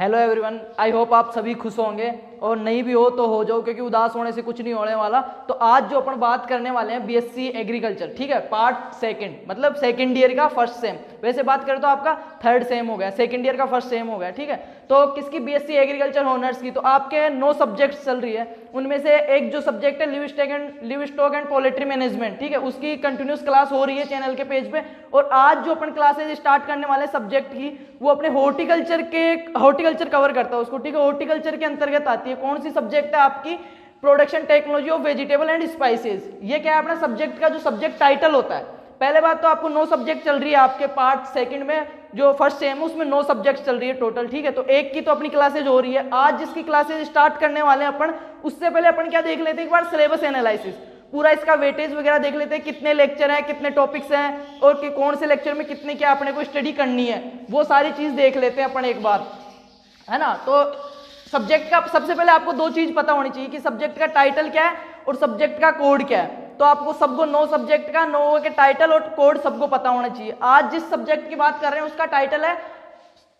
Hello everyone, I hope आप सभी खुश होंगे और नहीं भी हो तो हो जाओ, क्योंकि उदास होने से कुछ नहीं होने वाला। तो आज जो अपन बात करने वाले हैं बीएससी एग्रीकल्चर, ठीक है, पार्ट सेकंड, मतलब सेकंड ईयर का फर्स्ट सेम। वैसे बात करें तो आपका थर्ड सेम हो गया, सेकंड ईयर का फर्स्ट सेम हो गया, ठीक है। तो किसकी? बीएससी एग्रीकल्चर ऑनर्स की। तो आपके 9 सब्जेक्ट्स चल रही है, उनमें से एक जो सब्जेक्ट है लिवस्टॉक एंड पोल्ट्री मैनेजमेंट, ठीक है, उसकी कंटिन्यूस क्लास हो रही है चैनल के पेज पे। और आज जो अपन क्लासेज स्टार्ट करने वाले सब्जेक्ट की, वो अपने हॉर्टिकल्चर कवर करता है उसको, ठीक है। हॉर्टिकल्चर के अंतर्गत आती है। कौन सी सब्जेक्ट है आपकी? Production technology of vegetable and spices. ये क्या है? अपना सब्जेक्ट का जो सब्जेक्ट टाइटल होता है। पहले बात तो आपको 9 सब्जेक्ट चल रही है आपके पार्ट सेकंड में, जो फर्स्ट सेम है उसमें 9 सब्जेक्ट चल रही है टोटल, ठीक है। तो एक की तो अपनी क्लासेज हो रही है। आज जिसकी क्लासेज स्टार्ट करने वाले हैं अपन, उससे पहले अपन क्या देख लेते हैं, एक बार सिलेबस एनालिसिस, पूरा इसका वेटेज वगैरह देख लेते हैं, कितने लेक्चर हैं, कितने टॉपिक्स हैं और कि कौन से लेक्चर में कितनी क्या अपने को स्टडी करनी है, वो सारी चीज देख लेते हैं अपन एक बार, है ना। तो सब्जेक्ट का सबसे पहले आपको 2 चीज पता होनी चाहिए कि सब्जेक्ट का टाइटल क्या है और सब्जेक्ट का कोड क्या है। तो आपको सबको 9 सब्जेक्ट का 9 के टाइटल और कोड सबको पता होना चाहिए। आज जिस सब्जेक्ट की बात कर रहे हैं उसका टाइटल है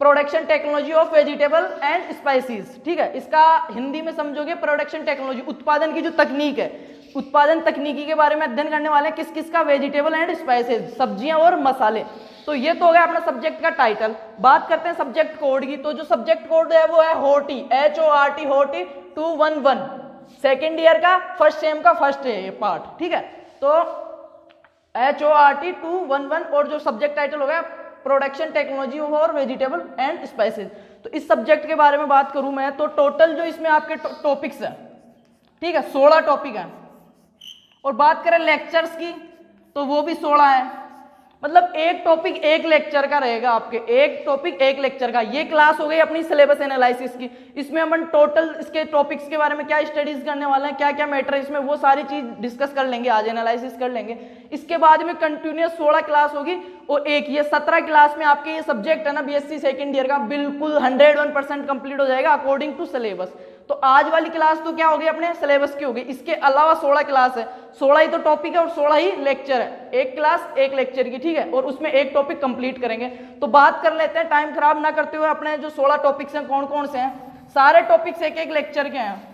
production technology of vegetable and spices, ठीक है। इसका हिंदी में समझोगे प्रोडक्शन टेक्नोलॉजी, उत्पादन की जो तकनीक है, उत्पादन तकनीकी के बारे में अध्ययन करने वाले हैं। किस किस का? वेजिटेबल एंड स्पाइसेस, सब्जियां और मसाले। तो ये तो हो गया अपना सब्जेक्ट का टाइटल। बात करते हैं सब्जेक्ट कोड की। तो जो सब्जेक्ट कोड है वो है HORTI, HORTI 211, सेकेंड ईयर का फर्स्ट सेम का फर्स्ट है ये पार्ट, ठीक है। तो HORTI 211 और जो सब्जेक्ट टाइटल हो गया प्रोडक्शन टेक्नोलॉजी और वेजिटेबल एंड स्पाइसेस। तो इस सब्जेक्ट के बारे में बात करूं मैं तो टोटल जो इसमें आपके टॉपिक्स है, ठीक है, 16 टॉपिक है। और बात करें लेक्चर्स की तो वो भी 16 है। मतलब एक टॉपिक एक लेक्चर का रहेगा आपके, एक टॉपिक एक लेक्चर का। ये क्लास हो गई अपनी सिलेबस एनालिसिस की। इसमें अपन टोटल इसके टॉपिक्स के बारे में क्या स्टडीज करने वाले हैं, क्या क्या मैटर है इसमें, वो सारी चीज डिस्कस कर लेंगे, आज एनालिसिस कर लेंगे। इसके बाद में कंटिन्यूअस 16 क्लास होगी और एक ये 17 क्लास में आपके ये सब्जेक्ट है ना बीएससी सेकेंड ईयर का बिल्कुल 101% कंप्लीट हो जाएगा अकॉर्डिंग टू सिलेबस। तो आज वाली क्लास तो क्या होगी अपने सिलेबस की होगी। इसके अलावा 16 क्लास है, 16 ही तो टॉपिक है और 16 ही लेक्चर है, एक क्लास एक लेक्चर की, ठीक है। और उसमें एक टॉपिक कंप्लीट करेंगे। तो बात कर लेते हैं टाइम खराब ना करते हुए, अपने जो 16 टॉपिक्स हैं कौन कौन से हैं। सारे टॉपिक्स एक एक लेक्चर के हैं।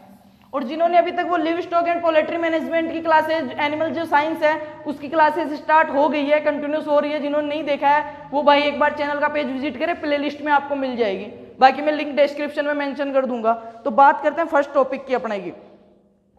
और जिन्होंने अभी तक वो लिवस्टॉक एंड पोल्ट्री मैनेजमेंट की क्लासेज, एनिमल जो साइंस है उसकी क्लासेज स्टार्ट हो गई है, कंटिन्यूस हो रही है। जिन्होंने नहीं देखा है वो भाई एक बार चैनल का पेज विजिट करें, प्लेलिस्ट में आपको मिल जाएगी, बाकी मैं लिंक डिस्क्रिप्शन में मेंशन कर दूंगा। तो बात करते हैं फर्स्ट टॉपिक की अपने की।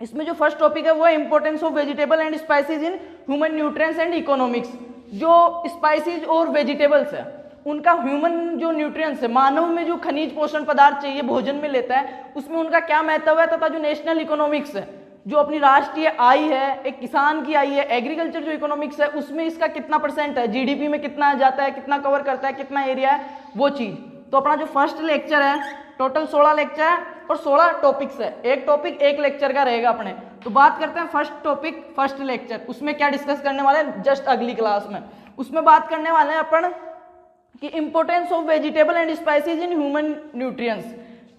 इसमें जो फर्स्ट टॉपिक है वो है importance of vegetable and spices in human nutrients and economics. जो स्पाइसेस और वेजिटेबल्स है उनका ह्यूमन जो न्यूट्रिएंट्स है, मानव में जो खनिज पोषण पदार्थ चाहिए भोजन में लेता है, उसमें उनका क्या महत्व है, तथा जो नेशनल इकोनॉमिक्स है, जो अपनी राष्ट्रीय आय है, एक किसान की आय है, एग्रीकल्चर जो इकोनॉमिक्स है उसमें इसका कितना % है, जीडीपी में कितना जाता है, कितना कवर करता है, कितना एरिया है, वो चीज। तो अपना जो फर्स्ट लेक्चर है, टोटल 16 लेक्चर है और 16 टॉपिक्स है, एक टॉपिक एक लेक्चर का रहेगा अपने। तो बात करते हैं फर्स्ट टॉपिक फर्स्ट लेक्चर, उसमें क्या डिस्कस करने वाले हैं जस्ट अगली क्लास में। उसमें बात करने वाले हैं अपन कि importance of vegetable and spices in human nutrients.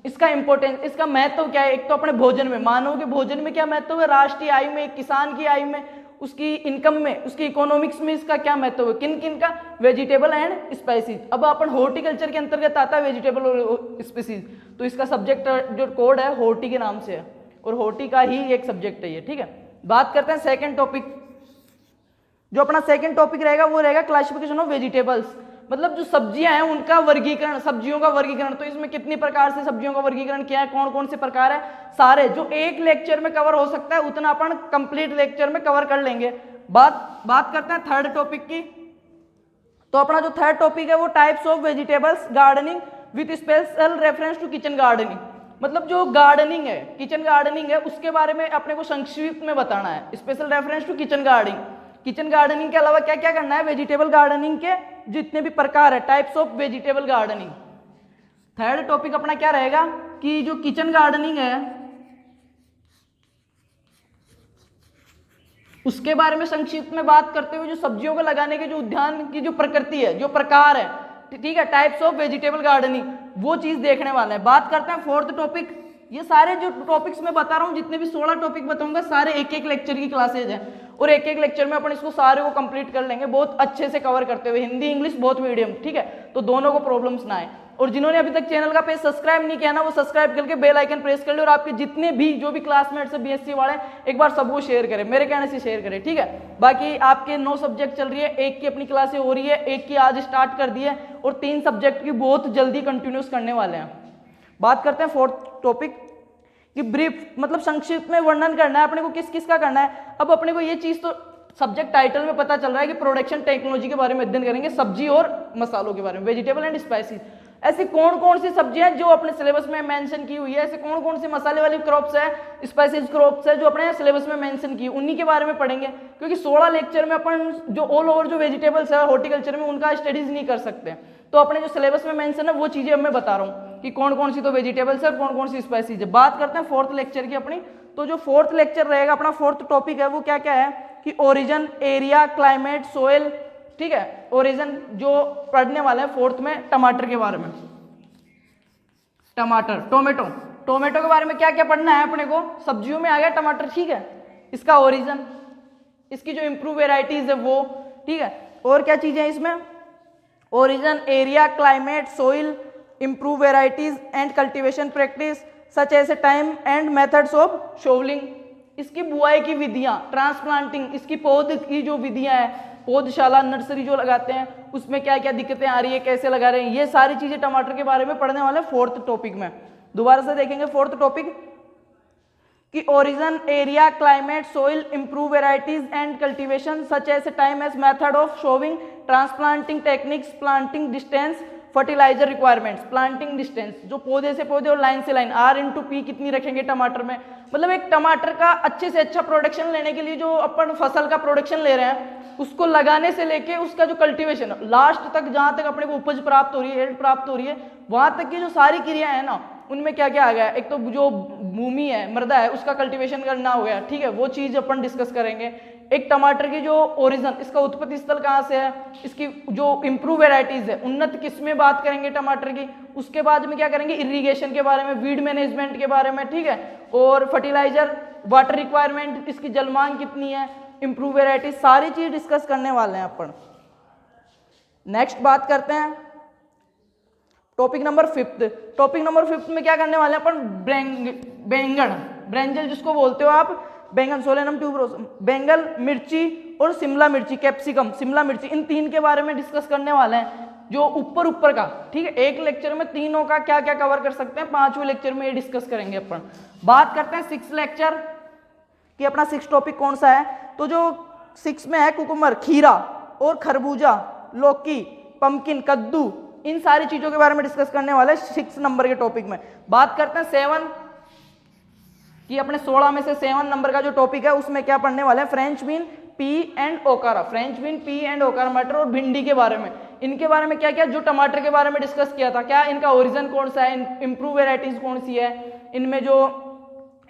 इसका इंपॉर्टेंस, इसका महत्व क्या है। एक तो अपने भोजन में, मानव के भोजन में क्या महत्व है, राष्ट्रीय आय में, किसान की आय में, उसकी इनकम में, उसकी इकोनॉमिक्स में इसका क्या महत्व है, किन किन का, वेजिटेबल एंड स्पाइसेस। अब अपन हॉर्टिकल्चर के अंतर्गत आता है वेजिटेबल और स्पीसीज। तो इसका सब्जेक्ट जो कोड है HORTI के नाम से है और HORTI का ही एक सब्जेक्ट है ये, ठीक है। बात करते हैं सेकंड टॉपिक। जो अपना सेकंड टॉपिक रहेगा वो रहेगा क्लासिफिकेशन ऑफ वेजिटेबल्स, मतलब जो सब्जियां हैं उनका वर्गीकरण, सब्जियों का वर्गीकरण। तो इसमें कितनी प्रकार से सब्जियों का वर्गीकरण किया है, कौन कौन से प्रकार है, सारे जो एक लेक्चर में कवर हो सकता है उतना अपन कंप्लीट लेक्चर में कवर कर लेंगे। बात करते हैं थर्ड टॉपिक की। तो अपना जो थर्ड टॉपिक है वो types of vegetables gardening with special reference to kitchen gardening. मतलब जो गार्डनिंग है, किचन गार्डनिंग है, उसके बारे में अपने को संक्षिप्त में बताना है, special reference to kitchen gardening. Kitchen gardening के अलावा क्या क्या करना है, वेजिटेबल गार्डनिंग के जितने भी प्रकार है, types of vegetable gardening. Third topic अपना क्या रहेगा कि जो किचन गार्डनिंग है उसके बारे में संक्षिप्त में बात करते हुए जो सब्जियों को लगाने के जो उद्यान की जो प्रकृति है, जो प्रकार है, ठीक है, टाइप्स ऑफ वेजिटेबल गार्डनिंग, वो चीज देखने वाला है। बात करते हैं फोर्थ टॉपिक ये सारे जो टॉपिक्स मैं बता रहा हूँ, जितने भी 16 टॉपिक बताऊंगा, सारे एक एक लेक्चर की क्लासेज हैं और एक एक लेक्चर में अपन इसको सारे को कंप्लीट कर लेंगे बहुत अच्छे से कवर करते हुए, हिंदी इंग्लिश बोथ मीडियम, ठीक है। तो दोनों को प्रॉब्लम्स ना आए। और जिन्होंने अभी तक चैनल का पेज सब्सक्राइब नहीं किया ना, वो सब्सक्राइब करके बेल आइकन प्रेस कर ले और आपके जितने भी जो भी क्लासमेट्स है बीएससी वाले, एक बार सबको शेयर करें, मेरे कहने से शेयर करें, ठीक है। बाकी आपके 9 सब्जेक्ट चल रही है, एक की अपनी क्लासें हो रही है, एक की आज स्टार्ट कर दी है और 3 सब्जेक्ट की बहुत जल्दी कंटिन्यूस करने वाले हैं। बात करते हैं फोर्थ टॉपिक कि ब्रीफ, मतलब संक्षिप्त में वर्णन करना है अपने को, किस किस का करना है। अब अपने को ये चीज तो सब्जेक्ट टाइटल में पता चल रहा है कि प्रोडक्शन टेक्नोलॉजी के बारे में अध्ययन करेंगे, सब्जी और मसालों के बारे में, वेजिटेबल एंड स्पाइसेस। ऐसी कौन कौन सी सब्जियां जो अपने सिलेबस में मेंशन की हुई है, ऐसे कौन कौन सी मसाले वाली क्रॉप्स है, स्पाइसेस क्रॉप्स है जो अपने सिलेबस में मेंशन की, उन्हीं के बारे में पढ़ेंगे। क्योंकि 16 लेक्चर में अपन जो ऑल ओवर जो वेजिटेबल्स है हॉर्टिकल्चर में उनका स्टडीज नहीं कर सकते, तो अपने जो सिलेबस में मेंशन है वो चीजें मैं बता रहा हूँ कि कौन कौन सी तो वेजिटेबल्स है और कौन कौन सी स्पाइसेस है। बात करते हैं फोर्थ लेक्चर की अपनी। तो जो फोर्थ लेक्चर रहेगा अपना, फोर्थ टॉपिक है वो क्या क्या है कि ओरिजिन, एरिया, क्लाइमेट, सोइल, ठीक है। ओरिजिन जो पढ़ने वाले हैं फोर्थ में, टमाटर के बारे में, टमाटर, टोमेटो, टोमेटो के बारे में क्या क्या पढ़ना है अपने को, सब्जियों में आ गया टमाटर, ठीक है। इसका ओरिजिन, इसकी जो इंप्रूव वेराइटीज है वो, ठीक है। और क्या चीजें हैं इसमें, origin, area, climate, soil, improve varieties and cultivation practice such as a time and methods of sowing, इसकी बुआई की विधियां, ट्रांसप्लांटिंग, इसकी पौध की जो विधियां है, पौधशाला, नर्सरी जो लगाते हैं उसमें क्या क्या दिक्कतें आ रही है, कैसे लगा रहे हैं, ये सारी चीजें टमाटर के बारे में पढ़ने वाले फोर्थ टॉपिक में। दोबारा से देखेंगे फोर्थ टॉपिक कि origin, area, climate, soil, improve varieties and cultivation such as a time as method of sowing, transplanting techniques, planting distance, fertiliser requirements, planting distance, जो पौधे से पौधे और लाइन से लाइन, R/P कितनी रखेंगे टमाटर में। मतलब एक टमाटर का अच्छे से अच्छा प्रोडक्शन लेने के लिए जो अपन फसल का प्रोडक्शन ले रहे हैं, उसको लगाने से लेके उसका जो कल्टीवेशन लास्ट तक, जहां तक अपने को उपज प्राप्त हो रही है, हेल्थ प्राप्त हो रही है, वहां तक की जो सारी क्रिया है ना, उनमें क्या क्या आ गया। एक तो जो भूमि है, मृदा है, उसका कल्टीवेशन करना हो गया, ठीक है, वो चीज अपन डिस्कस करेंगे। एक टमाटर की जो ओरिजिन, इसका उत्पत्ति स्थल कहाँ से है, इसकी जो इंप्रूव वेराइटीज है, उन्नत किस्में बात करेंगे टमाटर की। उसके बाद में क्या करेंगे, इरिगेशन के बारे में, वीड मैनेजमेंट के बारे में, ठीक है, और फर्टिलाइजर, वाटर रिक्वायरमेंट, इसकी जल मांग कितनी है, इंप्रूव वेराइटीज, सारी चीज डिस्कस करने वाले हैं अपन। नेक्स्ट बात करते हैं टॉपिक नंबर 5। टॉपिक नंबर 5 में क्या करने वाले हैं अपन, बैंगन, ब्रेंजल जिसको बोलते हो आप, बैंगन, सोलेनम ट्यूबरोसम, बैंगन, मिर्ची और शिमला मिर्ची, कैप्सिकम, शिमला मिर्ची, इन 3 के बारे में डिस्कस करने वाले हैं, जो ऊपर का, ठीक है। एक लेक्चर में तीनों का क्या क्या कवर कर सकते हैं, 5वें लेक्चर में ये डिस्कस करेंगे अपन। बात करते हैं 6th लेक्चर कि अपना 6 टॉपिक कौन सा है। तो जो 6 में है कुकुम्बर, खीरा और खरबूजा, लौकी, पंपकिन, कद्दू, इन सारी चीजों के बारे में डिस्कस करने वाले 6 नंबर के टॉपिक में। बात करते हैं 7 कि अपने 16 में से 7 नंबर का जो टॉपिक है उसमें क्या पढ़ने वाले हैं, French bean, pea and okra, French bean, pea and okra, मटर और भिंडी के बारे में। इनके बारे में क्या क्या, जो टमाटर के बारे में डिस्कस किया था, क्या इनका ओरिजिन कौन सा है, इंप्रूव वेराइटीज कौन सी है, इनमें जो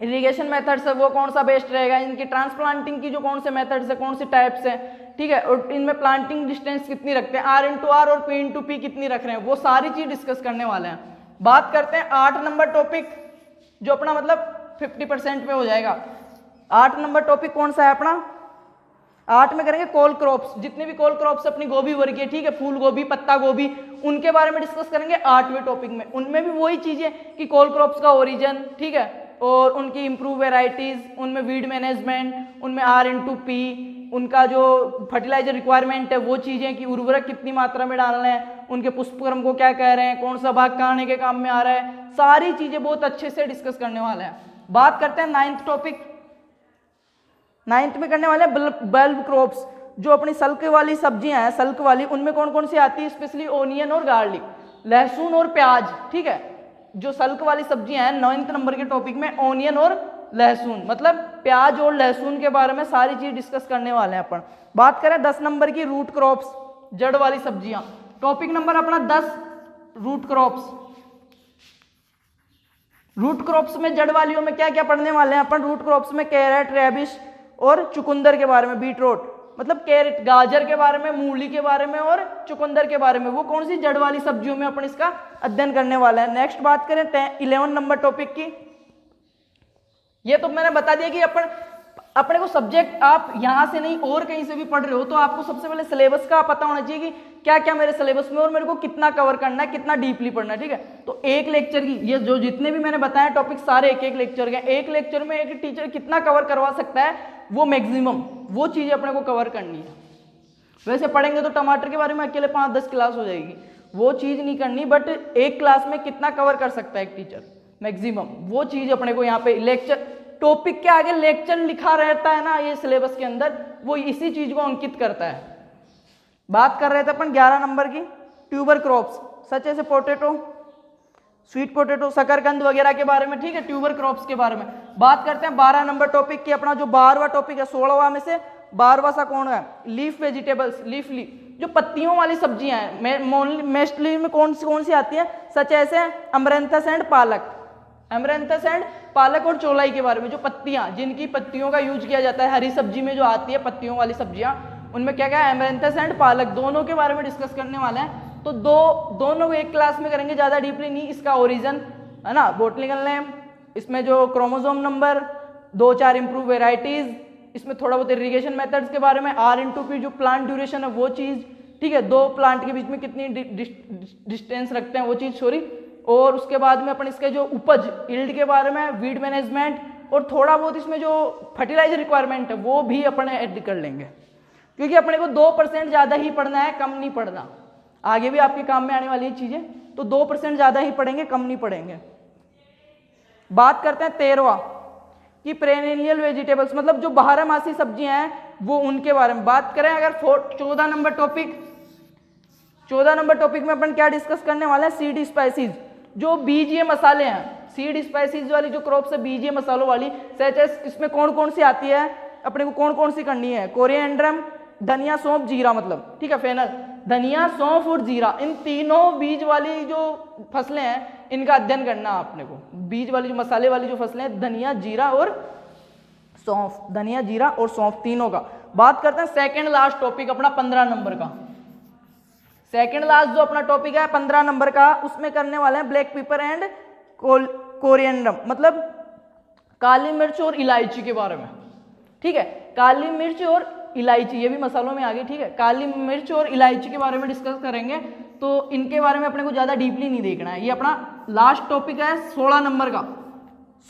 इरिगेशन मेथड्स है वो कौन सा बेस्ट रहेगा, इनकी ट्रांसप्लांटिंग की जो कौन से मेथड्स है, कौन से टाइप्स है, ठीक है, और इनमें प्लांटिंग डिस्टेंस कितनी रखते हैं, R/R और P/P कितनी रख रहे हैं, वो सारी चीज डिस्कस करने वाले हैं। बात करते हैं 8 नंबर टॉपिक, जो अपना मतलब 50% पे हो जाएगा। 8 नंबर टॉपिक कौन सा है अपना, 8 में करेंगे कोल क्रॉप्स, जितने भी कोल क्रॉप्स अपनी गोभी वर्गीय, ठीक है, फूल गोभी, पत्ता गोभी, उनके बारे में डिस्कस करेंगे 8वें टॉपिक में। उनमें भी वही चीजें कि कोल क्रॉप्स का ओरिजिन, ठीक है, और उनकी इंप्रूव वेराइटीज, उनमें वीड मैनेजमेंट, उनमें R/P, उनका जो फर्टिलाइजर रिक्वायरमेंट है वो चीजें कि उर्वरक कितनी मात्रा में डालना है, उनके पुष्पक्रम को क्या कह रहे हैं, कौन सा भाग खाने के काम में आ रहा है, सारी चीजें बहुत अच्छे से डिस्कस करने वाले हैं। बात करते हैं 9th टॉपिक। 9th में करने वाले हैं बल्ब क्रॉप्स, जो अपनी सल्क वाली सब्जियां हैं, सल्क वाली, उनमें कौन कौन सी आती है, स्पेशली ओनियन और गार्लिक, लहसुन और प्याज, ठीक है, जो सल्क वाली सब्जियां हैं 9th नंबर के टॉपिक में, ओनियन और लहसुन, मतलब प्याज और लहसुन के बारे में सारी चीज डिस्कस करने वाले हैं अपन। बात करें 10 नंबर की, रूट क्रॉप्स, जड़ वाली सब्जियां, टॉपिक नंबर अपना 10, रूट क्रॉप्स। रूट क्रॉप्स में, जड़ वालियों में क्या क्या पढ़ने वाले हैं अपन, रूट क्रॉप्स में कैरेट, रेबिश और चुकंदर के बारे में, बीटरूट, मतलब कैरेट, गाजर के बारे में, मूली के बारे में और चुकंदर के बारे में, वो कौन सी जड़ वाली सब्जियों में अपन इसका अध्ययन करने वाला है। नेक्स्ट बात करें 11 नंबर टॉपिक की, ये तो मैंने बता दिया कि अपने को सब्जेक्ट आप यहां से नहीं और कहीं से भी पढ़ रहे हो तो आपको सबसे पहले सिलेबस का पता होना चाहिए कि क्या क्या मेरे सिलेबस में और मेरे को कितना कवर करना है, कितना डीपली पढ़ना है, ठीक है। तो एक लेक्चर की ये जो जितने भी मैंने बताया टॉपिक सारे एक एक लेक्चर के, एक लेक्चर में एक टीचर कितना कवर करवा सकता है वो मैक्सिमम वो चीजें अपने को कवर करनी है। वैसे पढ़ेंगे तो टमाटर के बारे में अकेले 5-10 क्लास हो जाएगी, वो चीज नहीं करनी, बट एक क्लास में कितना कवर कर सकता है एक टीचर मैक्सिमम, वो चीज अपने को यहाँ पे लेक्चर टॉपिक के आगे लेक्चर लिखा रहता है ना ये सिलेबस के अंदर, वो इसी चीज को अंकित करता है। बात कर रहे थे अपन 11 नंबर की ट्यूबर क्रॉप्स, सच ऐसे पोटैटो, स्वीट पोटैटो, शकरकंद वगैरह के बारे में, ठीक है, ट्यूबर क्रॉप्स के बारे में बात करते हैं। 12 नंबर टॉपिक की अपना जो 12वां टॉपिक है, 16वां में से 12वां सा कौन है, लीफ वेजिटेबल्स, लीफली जो पत्तियों वाली सब्जियां हैं, मोस्टली में कौन सी आती है, सच ऐसे अमरंथस एंड पालक, अमरंथस एंड पालक और चौलाई के बारे में, जो पत्तियां जिनकी पत्तियों का यूज किया जाता है हरी सब्जी में जो आती है पत्तियों वाली सब्जियां, उनमें क्या क्या है, अमरंथस एंड पालक, दोनों के बारे में डिस्कस करने वाले हैं। तो दोनों को एक क्लास में करेंगे, ज्यादा डीपली नहीं। इसका ओरिजिन है ना, बोटनिकल नेम, इसमें जो क्रोमोसोम नंबर, 2-4 इंप्रूव वेराइटीज, इसमें थोड़ा बहुत इरिगेशन मेथड्स के बारे में, R/P जो प्लांट ड्यूरेशन है वो चीज, ठीक है, दो प्लांट के बीच में कितनी डिस्टेंस रखते हैं वो चीज, सॉरी। और उसके बाद में अपन इसके जो उपज यील्ड के बारे में, वीड मैनेजमेंट, और थोड़ा बहुत इसमें जो फर्टिलाइजर रिक्वायरमेंट है वो भी अपन ऐड कर लेंगे, क्योंकि अपने को 2% ज्यादा ही पढ़ना है, कम नहीं पढ़ना, आगे भी आपके काम में आने वाली चीजें, तो 2% ज्यादा ही पढ़ेंगे, कम नहीं पढ़ेंगे। बात करते हैं 13वां कि पेरेनियल वेजिटेबल्स, मतलब जो बारहमासी सब्जियां हैं वो उनके बारे में बात करें। अगर 14 नंबर टॉपिक में अपन क्या डिस्कस करने वाले हैं, सीड स्पाइसीज, जो बीजीय मसाले हैं, सीड स्पाइसीज वाली जो क्रॉप्स है बीजीय मसालों वाली, इसमें कौन कौन सी आती है, अपने को कौन कौन सी करनी है, कोरिएंड्रम, धनिया, सौंफ, जीरा, मतलब ठीक है, फेनल, धनिया, सौंफ और जीरा, इन तीनों बीज वाली जो फसलें हैं इनका अध्ययन करना है अपने को। बीज वाली जो मसाले वाली जो फसलें हैं, धनिया, जीरा और सौंफ, धनिया, जीरा और सौंफ, तीनों का। बात करते हैं सेकंड लास्ट टॉपिक अपना 15 नंबर का, सेकंड लास्ट जो अपना टॉपिक है 15 नंबर का, उसमें करने वाले हैं ब्लैक पेपर एंड कोरिएंड्रम, मतलब काली मिर्च और इलायची के बारे में, ठीक है, काली मिर्च और इलायची, ये भी मसालों में आ गई, ठीक है, काली मिर्च और इलायची के बारे में डिस्कस करेंगे। तो इनके बारे में अपने को ज्यादा डीपली नहीं देखना है, ये अपना लास्ट टॉपिक है 16 नंबर का,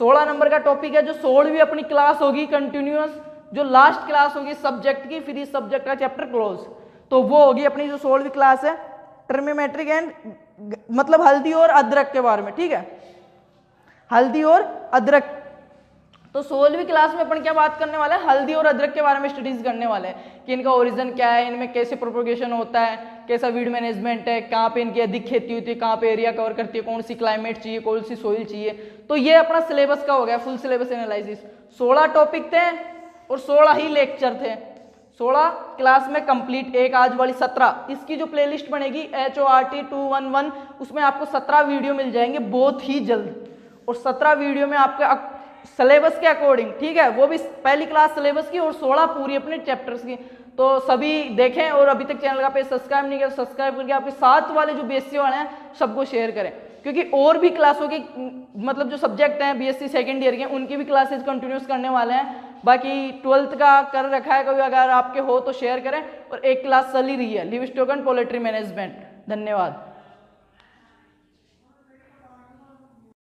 16 नंबर का टॉपिक है, जो 16वीं अपनी क्लास होगी कंटिन्यूअस, जो लास्ट क्लास होगी सब्जेक्ट की, फिर इस सब्जेक्ट का चैप्टर क्लोज, तो वो होगी अपनी जो 16वीं क्लास है, टर्मेमेट्रिक एंड, मतलब हल्दी और अदरक के बारे में, ठीक है, हल्दी और अदरक। तो 16वीं क्लास में अपन क्या बात करने वाले हैं, हल्दी और अदरक के बारे में स्टडीज करने वाले हैं कि इनका ओरिजिन क्या है, इनमें कैसे प्रोपोगेशन होता है, कैसा वीड मैनेजमेंट है, कहाँ पे इनकी अधिक खेती होती है, कहाँ पे एरिया कवर करती है, कौन सी क्लाइमेट चाहिए, कौन सी सोइल चाहिए। तो ये अपना सिलेबस का हो गया, फुल सिलेबस एनालिसिस। 16 टॉपिक थे और 16 ही लेक्चर थे, 16 क्लास में कंप्लीट, एक आज वाली 17। इसकी जो प्लेलिस्ट बनेगी HORT 211, उसमें आपको 17 वीडियो मिल जाएंगे बहुत ही जल्द, और 17 वीडियो में आपके सिलेबस के अकॉर्डिंग, ठीक है, वो भी पहली क्लास सिलेबस की और 16 पूरी अपने चैप्टर्स की। तो सभी देखें, और अभी तक चैनल का पेज सब्सक्राइब नहीं किया, सब्सक्राइब करके आपके साथ वाले जो BSc वाले हैं सबको शेयर करें, क्योंकि और भी क्लासों की, मतलब जो सब्जेक्ट हैं BSc सेकेंड ईयर के, उनकी भी क्लासेज कंटिन्यूस करने वाले हैं। बाकी 12th का कर रखा है कोई, अगर आपके हो तो शेयर करें, और एक क्लास चल ही रही है लिवस्टोक एंड पोल्ट्री मैनेजमेंट। धन्यवाद।